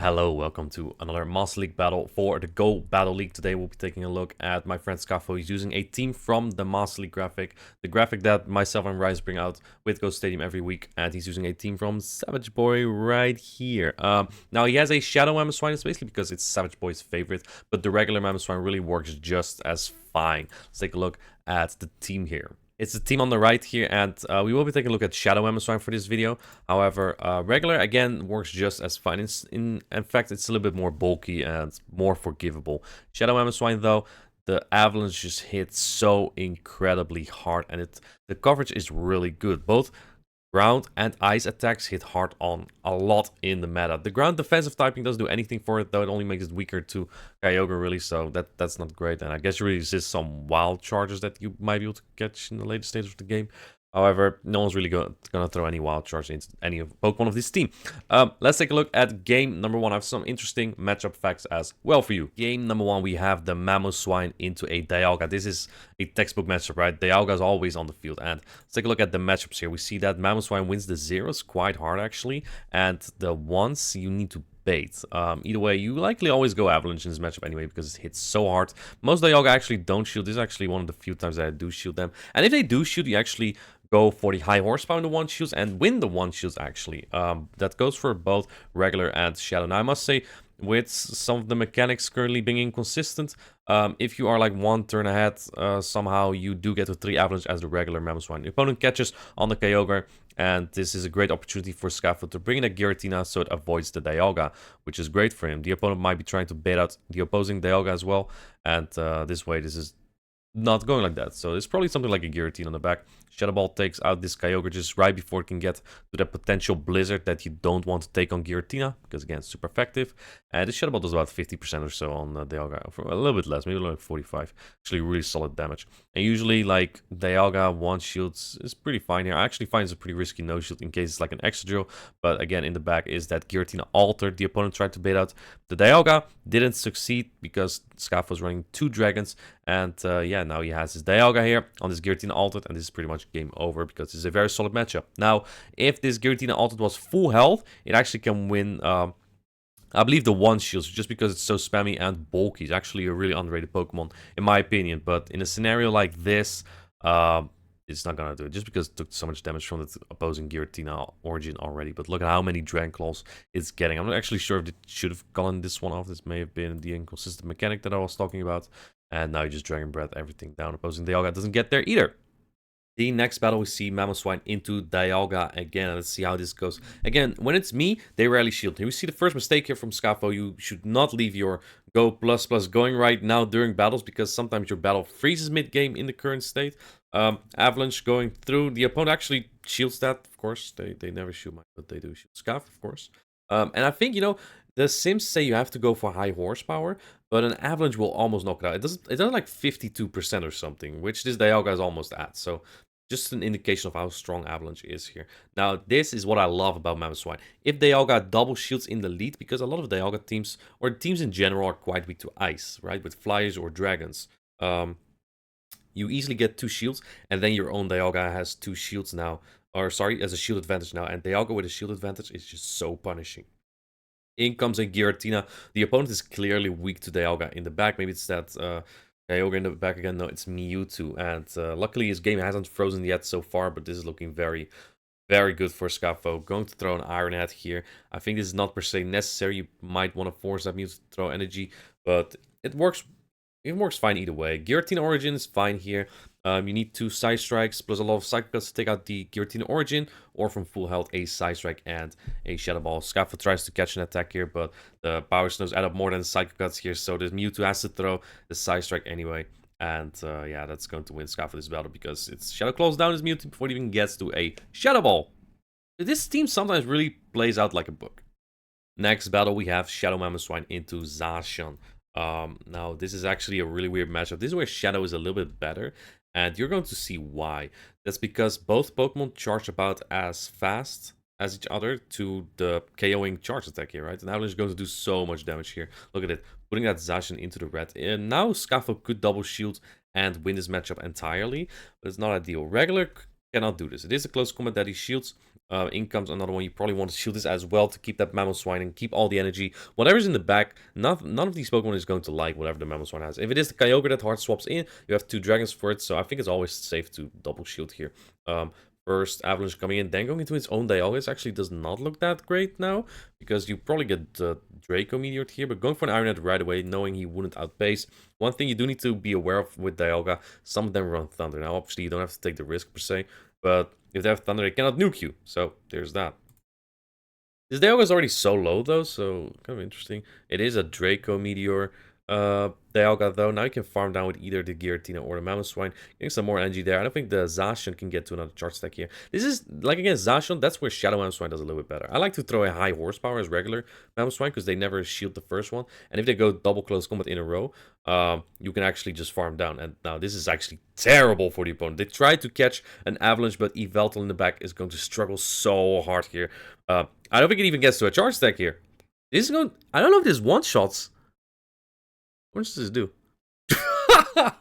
Hello, welcome to another Master League battle for the Go Battle League. Today we'll be taking a look at my friend Scafo. He's using a team from the Master League graphic, the graphic that myself and Rise bring out with Go Stadium every week, and he's using a team from Savage Boy right here. Now he has a Shadow Mamoswine, it's basically because it's Savage Boy's favorite, but the regular Mamoswine really works just as fine. Let's take a look at the team here. It's the team on the right here, and we will be taking a look at Shadow Mamoswine for this video. However, regular, again, works just as fine. In fact, it's a little bit more bulky and more forgivable. Shadow Mamoswine, though, the Avalanche just hits so incredibly hard, and the coverage is really good. Both ground and ice attacks hit hard on a lot in the meta. The ground defensive typing doesn't do anything for it, though. It only makes it weaker to Kyogre, really, so that's not great. And I guess you really resist some wild charges that you might be able to catch in the later stages of the game. However, no one's really going to throw any wild charge into any of Pokemon of this team. Let's take a look at game number one. I have some interesting matchup facts as well for you. Game number one, we have the Mamoswine into a Dialga. This is a textbook matchup, right? Dialga is always on the field. And let's take a look at the matchups here. We see that Mamoswine wins the zeros quite hard, actually. And the ones you need to bait. Either way, you likely always go Avalanche in this matchup anyway because it hits so hard. Most Dialga actually don't shield. This is actually one of the few times that I do shield them. And if they do shield, you actually go for the high horsepower in the one shields and win the one shields actually. That goes for both regular and shadow. Now I must say, with some of the mechanics currently being inconsistent, if you are like one turn ahead, somehow you do get to 3 Avalanche as the regular Mamoswine. The opponent catches on the Kyogre, and this is a great opportunity for Scafo to bring in a Giratina so it avoids the Dialga, which is great for him. The opponent might be trying to bait out the opposing Dialga as well, and this way this is not going like that. So it's probably something like a Giratina on the back. Shadow Ball takes out this Kyogre just right before it can get to the potential Blizzard that you don't want to take on Giratina, because again, it's super effective. And the Shadow Ball does about 50% or so on Dialga, for a little bit less, maybe like 45. Actually, really solid damage. And usually, like, Dialga one shields is pretty fine here. I actually find it's a pretty risky no shield in case it's like an extra drill. But again, in the back is that Giratina altered. The opponent tried to bait out the Dialga, didn't succeed because Scafo was running 2 dragons. And yeah, now he has his Dialga here on this Giratina altered, and this is pretty much game over because it's a very solid matchup. Now, if this Giratina altered was full health, it actually can win, I believe, the one shields, just because it's so spammy and bulky. It's actually a really underrated Pokemon, in my opinion. But in a scenario like this, it's not gonna do it, just because it took so much damage from the opposing Giratina origin already. But look at how many Dragon Claws it's getting. I'm not actually sure if it should have gone this one off. This may have been the inconsistent mechanic that I was talking about. And now you just Dragon Breath everything down. Opposing Dialga doesn't get there either. The next battle, we see Mamoswine into Dialga again. Let's see how this goes. Again, when it's me, they rarely shield. Here we see the first mistake here from Scafo. You should not leave your Go++ going right now during battles, because sometimes your battle freezes mid-game in the current state. Avalanche going through. The opponent actually shields that, of course. They never shoot mine, but they do shoot Scaf, of course. And I think, you know, the Sims say you have to go for high horsepower, but an Avalanche will almost knock it out. It does like 52% or something, which this Dialga is almost at. So just an indication of how strong Avalanche is here. Now, this is what I love about Mamoswine. If Dialga double shields in the lead, because a lot of Dialga teams, or teams in general, are quite weak to ice, right? With flyers or dragons. You easily get 2 shields, and then your own Dialga has 2 shields now. Or sorry, has a shield advantage now. And Dialga with a shield advantage is just so punishing. In comes a Giratina. The opponent is clearly weak to Dialga in the back. Maybe it's that Kyogre in the back again. No, it's Mewtwo. And luckily his game hasn't frozen yet so far, but this is looking very, very good for Scafo. Going to throw an Iron Head here. I think this is not per se necessary. You might want to force that Mewtwo to throw energy, but it works. It works fine either way. Giratina Origin is fine here. You need 2 Side Strikes plus a lot of Psycho Cuts to take out the Giratina Origin, or from full health a Side Strike and a Shadow Ball. Scafo tries to catch an attack here, but the Power Snows add up more than the Psycho Cuts here, so the Mewtwo has to throw the Side Strike anyway. And yeah, that's going to win Scafo this battle, because it's Shadow Claws down his Mewtwo before it even gets to a Shadow Ball. This team sometimes really plays out like a book. Next battle, we have Shadow Mamoswine into Zacian. Now, this is actually a really weird matchup. This is where Shadow is a little bit better, and you're going to see why. That's because both Pokemon charge about as fast as each other to the KOing charge attack here, right? And Avalanche is going to do so much damage here. Look at it, putting that Zacian into the red. And now Scafo could double shield and win this matchup entirely, but it's not ideal. Regular cannot do this. It is a close combat that he shields, In comes another one. You probably want to shield this as well to keep that Mamoswine and keep all the energy. Whatever's in the back, none of these Pokemon is going to like whatever the Mamoswine has. If it is the Kyogre that hard swaps in, you have 2 dragons for it, so I think it's always safe to double shield here. First Avalanche coming in, then going into its own Dialga. It actually does not look that great now, because you probably get Draco Meteored here, but going for an Iron Head right away, knowing he wouldn't outpace. One thing you do need to be aware of with Dialga, some of them run Thunder. Now, obviously, you don't have to take the risk per se, but if they have Thunder, they cannot nuke you, so there's that. This Dialga is already so low, though, so kind of interesting. It is a Draco Meteor. Dialga though, now you can farm down with either the Giratina or the Mamoswine, getting some more energy there. I don't think the Zacian can get to another charge stack here. This is, like against Zacian, that's where Shadow Mamoswine does a little bit better. I like to throw a high horsepower as regular Mamoswine, because they never shield the first one. And if they go double close combat in a row, you can actually just farm down. And now this is actually terrible for the opponent. They tried to catch an Avalanche, but Yveltal in the back is going to struggle so hard here. I don't think it even gets to a charge stack here. This is going, I don't know if this one-shots. What does this do?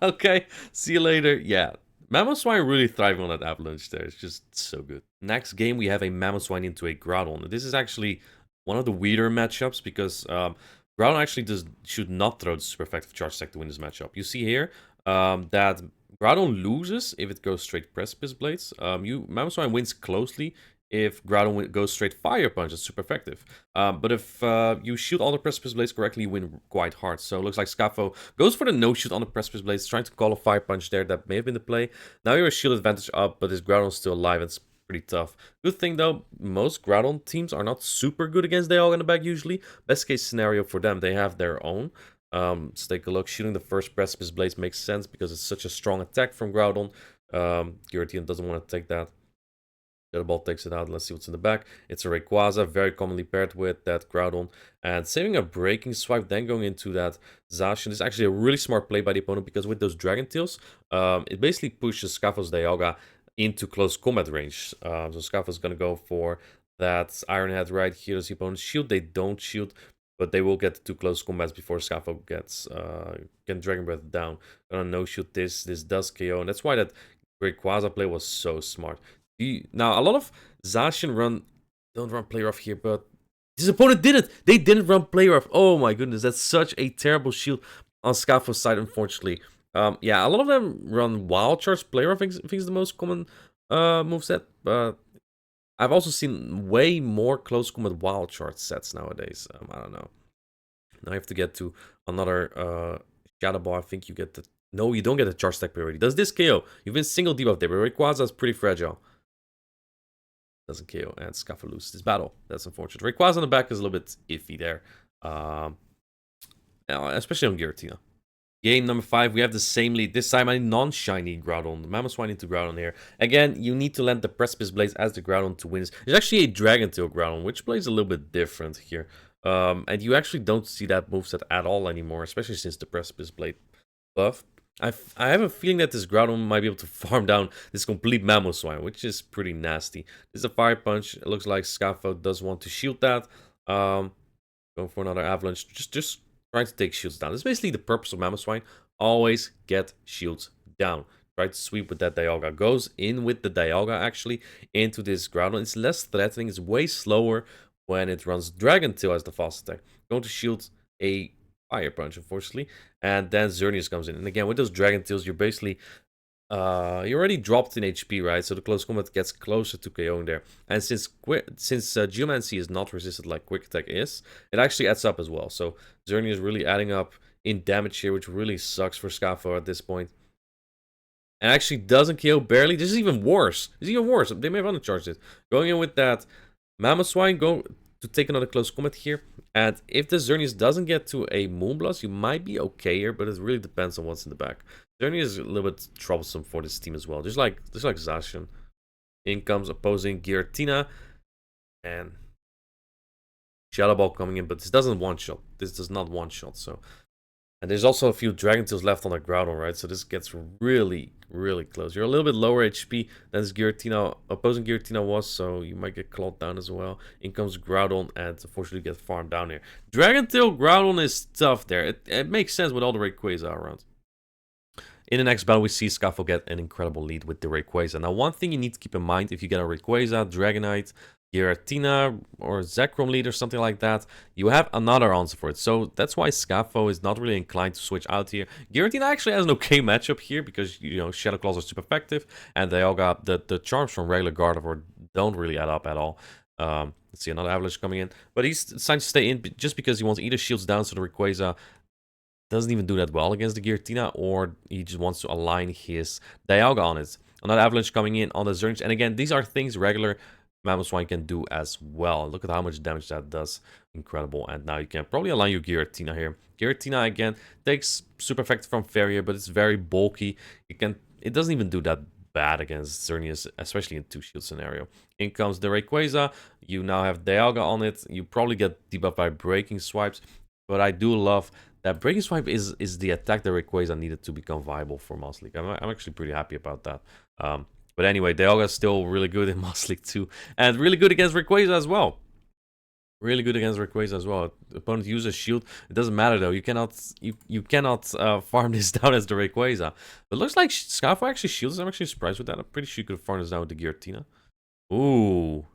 Okay, see you later. Yeah, Mamoswine really thriving on that Avalanche there. It's just so good. Next game, we have a Mamoswine into a Groudon. This is actually one of the weirder matchups because Groudon actually should not throw the super effective charge stack to win this matchup. You see here that Groudon loses if it goes straight Precipice Blades. Mamoswine wins closely if Groudon goes straight Fire Punch. It's super effective. But if you shoot all the Precipice Blades correctly, you win quite hard. So it looks like Scafo goes for the no-shoot on the Precipice Blades, trying to call a Fire Punch there. That may have been the play. Now you're a shield advantage up, but this Groudon's still alive. It's pretty tough. Good thing, though, most Groudon teams are not super good against Dialga in the back, usually. Best case scenario for them, they have their own. Let's take a look. Shooting the first Precipice Blades makes sense because it's such a strong attack from Groudon. Giratina doesn't want to take that. The ball takes it out. Let's see what's in the back. It's a Rayquaza, very commonly paired with that Groudon. And saving a Breaking Swipe, then going into that Zacian. This is actually a really smart play by the opponent because with those Dragon Tails, it basically pushes Scafo's Dialga into close combat range. So Scafo's going to go for that Iron Head right here. Does the opponent shield? They don't shield, but they will get to close combats before Scafo gets can Dragon Breath down. Gonna no-shoot this. This does KO, and that's why that Rayquaza play was so smart. Now, a lot of Zacian don't run Play Rough here, but his opponent did it. They didn't run Play Rough. Oh my goodness, that's such a terrible shield on Scafo's side, unfortunately. Yeah, a lot of them run Wild Charge. Play Rough, I think is the most common moveset, but I've also seen way more close combat Wild Charge sets nowadays. I don't know. Now you have to get to another Shadow Ball. I think you get the... No, you don't get a Charge Stack priority. Does this KO? You've been single debuff there, but Rayquaza is pretty fragile. Doesn't KO, and Scafo loses this battle. That's unfortunate. Rayquaza on the back is a little bit iffy there. Especially on Giratina. Game number 5, we have the same lead. This time a non-shiny Groudon. Mamoswine into Groudon here. Again, you need to land the Precipice Blades as the Groudon to win. There's actually a Dragon Tail Groudon, which plays a little bit different here. And you actually don't see that moveset at all anymore, especially since the Precipice Blade buff. I have a feeling that this Groudon might be able to farm down this complete Mamoswine, which is pretty nasty. This is a Fire Punch. It looks like Scafo does want to shield that. Going for another Avalanche. Just trying to take shields down. That's basically the purpose of Mamoswine. Always get shields down. Try to sweep with that Dialga. Goes in with the Dialga, actually, into this Groudon. It's less threatening. It's way slower when it runs Dragon Tail as the fast attack. Going to shield a Fire Punch, unfortunately, and then Xerneas comes in. And again, with those Dragon Tails, you're basically you already dropped in HP, right? So the close combat gets closer to KOing there. And since Geomancy is not resisted like Quick Attack is, it actually adds up as well. So Xerneas is really adding up in damage here, which really sucks for Scafo at this point. And actually doesn't KO barely. This is even worse. It's even worse. They may have undercharged it. Going in with that Mamoswine, go to take another close combat here. And if the Xerneas doesn't get to a Moonblast, you might be okay here, but it really depends on what's in the back. Xerneas is a little bit troublesome for this team as well, just like Zacian. In comes opposing Giratina, and Shadow Ball coming in, but this doesn't one-shot. This does not one-shot, so... And there's also a few Dragon Tails left on the Groudon, right? So this gets really, really close. You're a little bit lower HP than this Giratina, opposing Giratina was, so you might get clawed down as well. In comes Groudon, and unfortunately get farmed down here. Dragon Tail Groudon is tough there. It makes sense with all the Rayquaza around. In the next battle, we see Scafo get an incredible lead with the Rayquaza. Now, one thing you need to keep in mind, if you get a Rayquaza, Dragonite, Giratina, or Zekrom lead or something like that, you have another answer for it. So that's why Scafo is not really inclined to switch out here. Giratina actually has an okay matchup here because, you know, Shadow Claws are super effective, and they all got the charms from regular Gardevoir don't really add up at all. Let's see, another Avalanche coming in. But he's decided to stay in just because he wants either shields down so the Rayquaza doesn't even do that well against the Giratina, or he just wants to align his Dialga on it. Another Avalanche coming in on the Zernish. And again, these are things regular Mamoswine can do as well. Look at how much damage that does. Incredible. And now you can probably align your Giratina here. Giratina, again, takes super effective from Farrier, but it's very bulky. It doesn't even do that bad against Xerneas, especially in 2-shield scenario. In comes the Rayquaza. You now have Dialga on it. You probably get debuffed by Breaking Swipes, but I do love that Breaking Swipe is the attack that Rayquaza needed to become viable for Moss League. I'm actually pretty happy about that. But anyway, Dialga is still really good in Moss League too, and really good against Rayquaza as well. Really good against Rayquaza as well. The opponent uses shield. It doesn't matter though. You cannot farm this down as the Rayquaza. But it looks like Scafo actually shields. I'm actually surprised with that. I'm pretty sure you could farm this down with the Giratina. Ooh.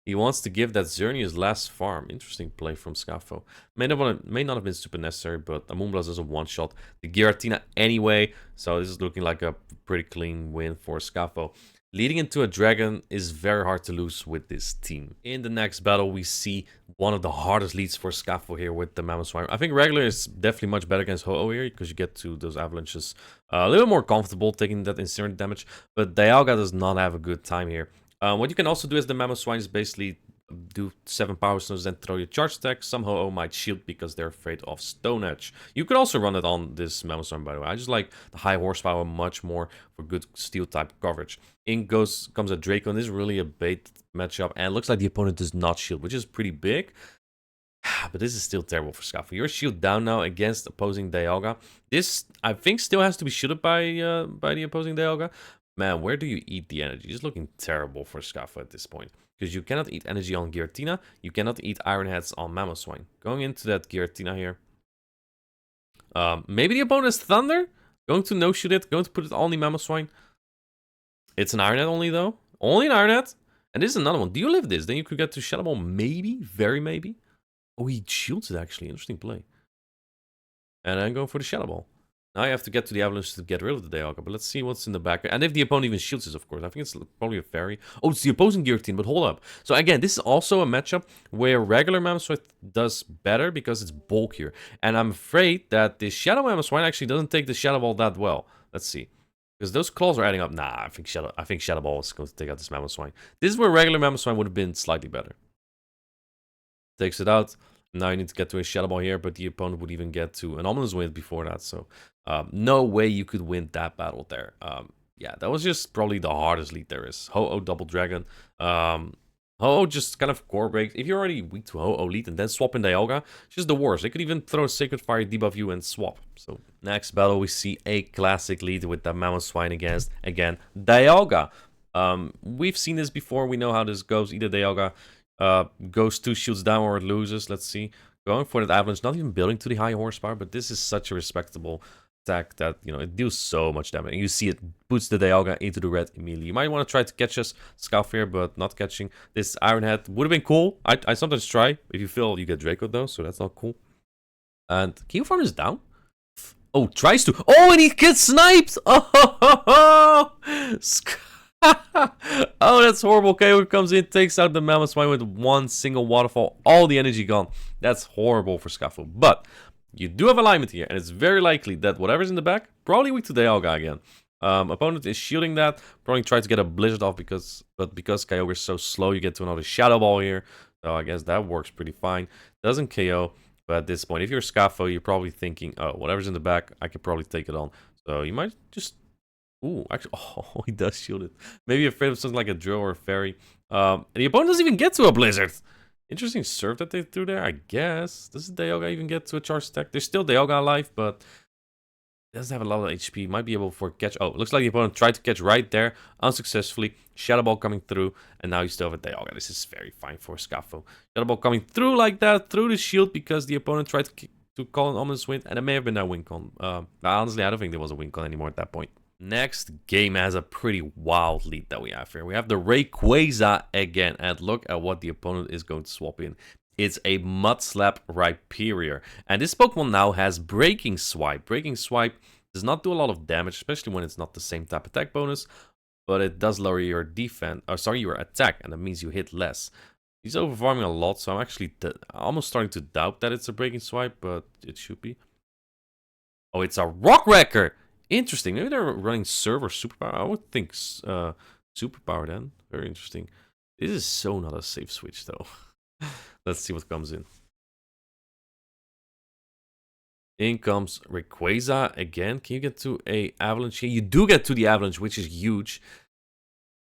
He wants to give that Xerneas last farm. Interesting play from Scafo. May not have been super necessary, but a Moonblast is a one-shot. The Giratina anyway, so this is looking like a pretty clean win for Scafo. Leading into a Dragon is very hard to lose with this team. In the next battle, we see one of the hardest leads for Scafo here with the Mamoswine. I think regular is definitely much better against Ho-Oh here, because you get to those avalanches a little more comfortable taking that incinerate damage, but Dialga does not have a good time here. What you can also do as the Mamoswine is basically do 7 Power Stones, then throw your charge attack. Some Ho-Oh might shield because they're afraid of Stone Edge. You could also run it on this Mamoswine, by the way. I just like the high horsepower much more for good steel type coverage. In comes a Draco, and this is really a bait matchup. And it looks like the opponent does not shield, which is pretty big. But this is still terrible for Scafo. Your shield down now against opposing Dialga. This, I think, still has to be shielded by the opposing Dialga. Man, where do you eat the energy? It's looking terrible for Scafo at this point. Because you cannot eat energy on Giratina. You cannot eat Iron Heads on Mamoswine. Going into that Giratina here. Maybe the opponent has Thunder? Going to no-shoot it. Going to put it on the Mamoswine. It's an Iron Head only, though. Only an Iron Head. And this is another one. Do you live this? Then you could get to Shadow Ball. Maybe. Very maybe. Oh, he shields it, actually. Interesting play. And then going for the Shadow Ball. Now you have to get to the Avalanche to get rid of the Dialga, but let's see what's in the back. And if the opponent even shields this, of course. I think it's probably a Fairy. Oh, it's the opposing Giratina, but hold up. So again, this is also a matchup where regular Mamoswine does better because it's bulkier. And I'm afraid that the Shadow Mamoswine actually doesn't take the Shadow Ball that well. Let's see. Because those claws are adding up. Nah, I think Shadow Ball is going to take out this Mamoswine. This is where regular Mamoswine would have been slightly better. Takes it out. Now you need to get to a Shadow Ball here, but the opponent would even get to an Ominous Wind before that. So no way you could win that battle there. Yeah, that was just probably the hardest lead there is. Ho-Oh Double Dragon. Ho-Oh just kind of core breaks. If you're already weak to Ho-Oh lead and then swap in Dialga, it's just the worst. They could even throw Sacred Fire, debuff you, and swap. So next battle, we see a classic lead with the Mamoswine against, again, Dialga. We've seen this before. We know how this goes. Either Dialga goes 2 shields down or it loses. Let's see. Going for that Avalanche, not even building to the high horsepower, but this is such a respectable attack that, you know, it deals so much damage. And you see it puts the Dialga into the red immediately. You might want to try to catch us, Scalp here, but not catching. This Iron Head would have been cool. I sometimes try. If you fail, you get Draco though, so that's not cool. And Keo Farm is down. Oh, tries to. Oh, and he gets sniped! Oh, oh, that's horrible. KO comes in, takes out the Mamoswine with one single waterfall. All the energy gone. That's horrible for Scafo. But you do have alignment here, and it's very likely that whatever's in the back, probably weak to Dialga again. Opponent is shielding that. Probably try to get a Blizzard off, because Kyogre is so slow, you get to another Shadow Ball here. So I guess that works pretty fine. Doesn't KO, but at this point, if you're Scafo, you're probably thinking, oh, whatever's in the back, I could probably take it on. So you might just... Ooh, actually, oh, he does shield it. Maybe afraid of something like a drill or a fairy. And the opponent doesn't even get to a Blizzard. Interesting serve that they threw there, I guess. Does Dialga even get to a charge attack? There's still Dialga alive, but doesn't have a lot of HP. Might be able for catch. Oh, looks like the opponent tried to catch right there, unsuccessfully. Shadow Ball coming through, and now you still have a Dialga. This is very fine for Scafo. Shadow Ball coming through like that, through the shield, because the opponent tried to to call an ominous win, and it may have been that win con. Honestly, I don't think there was a win con anymore at that point. Next game has a pretty wild lead that we have here. We have the Rayquaza again, and look at what the opponent is going to swap in. It's a Mudslap Rhyperior, and this Pokemon now has Breaking Swipe. Breaking Swipe does not do a lot of damage, especially when it's not the same type attack bonus, but it does lower your defense, or sorry, your attack, and that means you hit less. He's overfarming a lot, so I'm actually almost starting to doubt that it's a Breaking Swipe, but it should be. Oh, it's a Rock Wrecker! Interesting. Maybe they're running Serve or Superpower. I would think Superpower then. Very interesting. This is so not a safe switch, though. Let's see what comes in. In comes Rayquaza again. Can you get to a Avalanche here? You do get to the Avalanche, which is huge.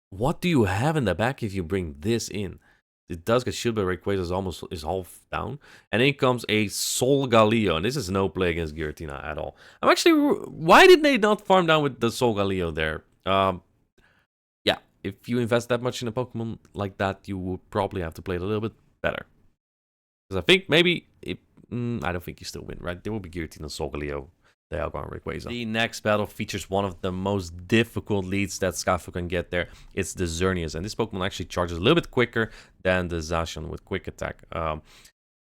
What do you have in the back if you bring this in? It does get shielded, but Rayquaza is half down. And in comes a Solgaleo. And this is no play against Giratina at all. I'm actually... Why did they not farm down with the Solgaleo there? Yeah, if you invest that much in a Pokemon like that, you would probably have to play it a little bit better. Because I think maybe... I don't think you still win, right? There will be Giratina, Solgaleo, Dialga, and Rayquaza. The next battle features one of the most difficult leads that Scaffo can get there. It's the Xerneas, and this Pokemon actually charges a little bit quicker than the Zacian with Quick Attack.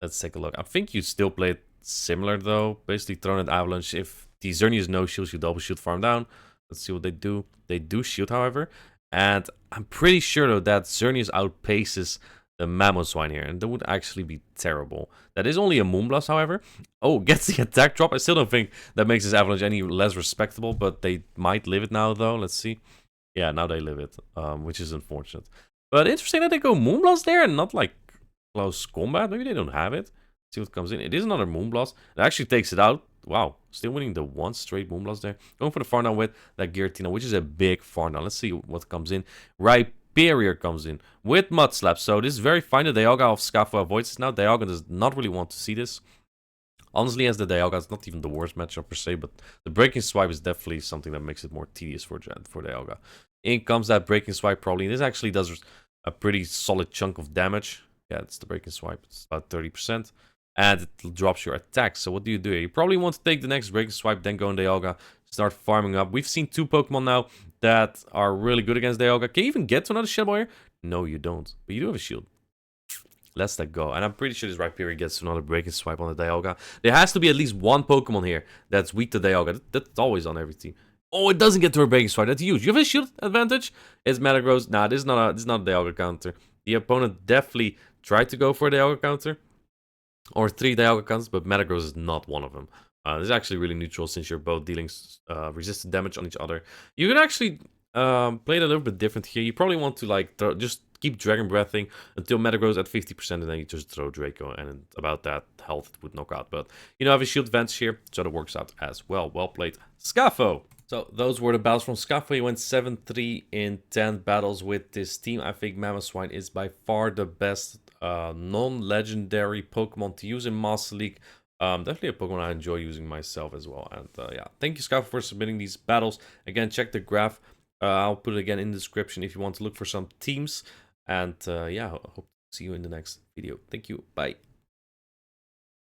Let's take a look. I think you still play it similar, though. Basically, thrown at Avalanche. If the Xerneas no shields, you double shield farm down. Let's see what they do. They do shield, however. And I'm pretty sure, though, that Xerneas outpaces the Mamoswine here, and that would actually be terrible. That is only a Moonblast, however. Oh, gets the attack drop. I still don't think that makes this Avalanche any less respectable, but they might live it now, though. Let's see. Yeah, now they live it, which is unfortunate. But interesting that they go Moonblast there and not, like, close combat. Maybe they don't have it. Let's see what comes in. It is another Moonblast. It actually takes it out. Wow, still winning the one straight Moonblast there. Going for the Farnow with that Giratina, which is a big Farnow. Let's see what comes in. Rhyperior comes in with Mudslap. So this is very fine. The Dialga of Scaffo avoids this now. Dialga does not really want to see this. Honestly, as the Dialga, it's not even the worst matchup per se, but the Breaking Swipe is definitely something that makes it more tedious for Dialga. In comes that Breaking Swipe probably. This actually does a pretty solid chunk of damage. Yeah, it's the Breaking Swipe. It's about 30%. And it drops your attack. So what do? You probably want to take the next Breaking Swipe, then go in Dialga, start farming up. We've seen two Pokemon now that are really good against Dialga. Can you even get to another Shadow Ball here? No, you don't. But you do have a shield. Let's that go. And I'm pretty sure this Rhyperior gets to another Breaking Swipe on the Dialga. There has to be at least one Pokemon here that's weak to Dialga. That's always on every team. Oh, it doesn't get to a Breaking Swipe. That's huge. You have a shield advantage? It's Metagross. Nah, this is not a Dialga counter. The opponent definitely tried to go for a Dialga counter. Or 3 Dialga counters, but Metagross is not one of them. This is actually really neutral since you're both dealing resistant damage on each other. You can actually play it a little bit different here. You probably want to like just keep Dragon Breathing until Metagross at 50%, and then you just throw Draco, and about that health it would knock out. But you know, I have a shield advantage here, so that works out as well. Well played, Scaffo. So those were the battles from Scaffo. He went 7-3 in 10 battles with this team. I think Mamoswine is by far the best non-legendary Pokemon to use in Master League. Definitely a Pokemon I enjoy using myself as well. And yeah, thank you, Scaffo, for submitting these battles. Again, check the graph. I'll put it again in the description if you want to look for some teams. And yeah, I hope to see you in the next video. Thank you. Bye.